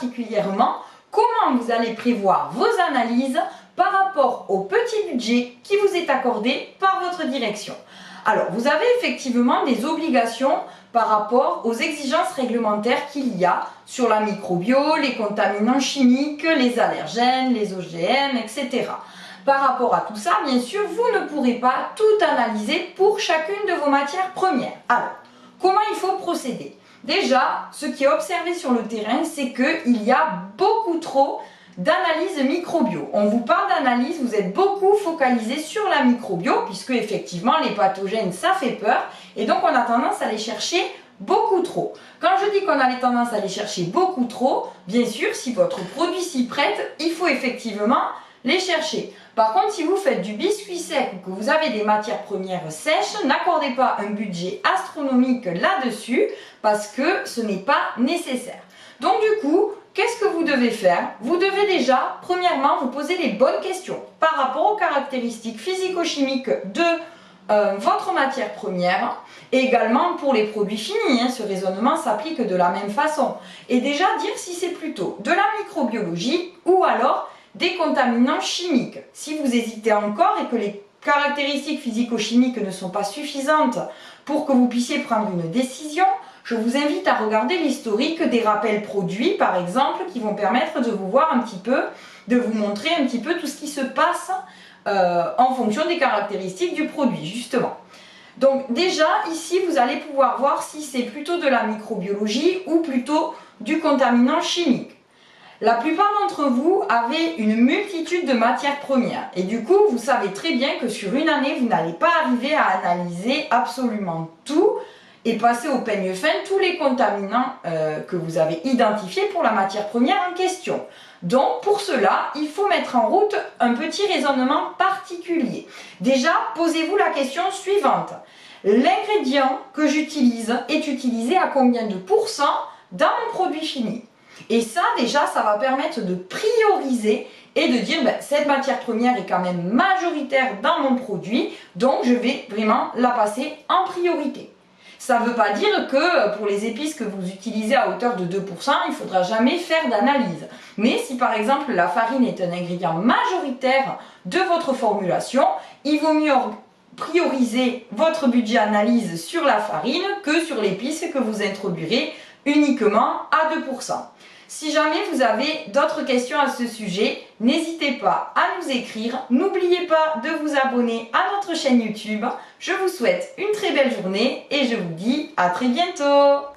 particulièrement comment vous allez prévoir vos analyses par rapport au petit budget qui vous est accordé par votre direction. Alors, vous avez effectivement des obligations par rapport aux exigences réglementaires qu'il y a sur la microbio, les contaminants chimiques, les allergènes, les OGM, etc. Par rapport à tout ça, bien sûr, vous ne pourrez pas tout analyser pour chacune de vos matières premières. Alors, comment il faut procéder? Déjà, ce qui est observé sur le terrain, c'est qu'il y a beaucoup trop d'analyse microbio. On vous parle d'analyse, vous êtes beaucoup focalisé sur la microbio, puisque effectivement les pathogènes ça fait peur, et donc on a tendance à les chercher beaucoup trop. Quand je dis qu'on a tendance à les chercher beaucoup trop, bien sûr, si votre produit s'y prête, il faut effectivement les chercher. Par contre, si vous faites du biscuit sec ou que vous avez des matières premières sèches, n'accordez pas un budget astronomique là-dessus parce que ce n'est pas nécessaire. Donc du coup, qu'est-ce que vous devez faire? Vous devez déjà, premièrement, vous poser les bonnes questions par rapport aux caractéristiques physico-chimiques de votre matière première et également pour les produits finis. Ce raisonnement s'applique de la même façon. Et déjà dire si c'est plutôt de la microbiologie ou alors des contaminants chimiques. Si vous hésitez encore et que les caractéristiques physico-chimiques ne sont pas suffisantes pour que vous puissiez prendre une décision, je vous invite à regarder l'historique des rappels produits, par exemple, qui vont permettre de vous voir un petit peu, de vous montrer un petit peu tout ce qui se passe en fonction des caractéristiques du produit, justement. Donc déjà, ici, vous allez pouvoir voir si c'est plutôt de la microbiologie ou plutôt du contaminant chimique. La plupart d'entre vous avez une multitude de matières premières et du coup, vous savez très bien que sur une année, vous n'allez pas arriver à analyser absolument tout et passer au peigne fin tous les contaminants que vous avez identifiés pour la matière première en question. Donc, pour cela, il faut mettre en route un petit raisonnement particulier. Déjà, posez-vous la question suivante. L'ingrédient que j'utilise est utilisé à combien de pourcents dans mon produit fini? Et ça, déjà, ça va permettre de prioriser et de dire cette matière première est quand même majoritaire dans mon produit, donc je vais vraiment la passer en priorité. Ça ne veut pas dire que pour les épices que vous utilisez à hauteur de 2%, il ne faudra jamais faire d'analyse. Mais si par exemple la farine est un ingrédient majoritaire de votre formulation, il vaut mieux prioriser votre budget analyse sur la farine que sur l'épice que vous introduirez uniquement à 2%. Si jamais vous avez d'autres questions à ce sujet, n'hésitez pas à nous écrire. N'oubliez pas de vous abonner à notre chaîne YouTube. Je vous souhaite une très belle journée et je vous dis à très bientôt.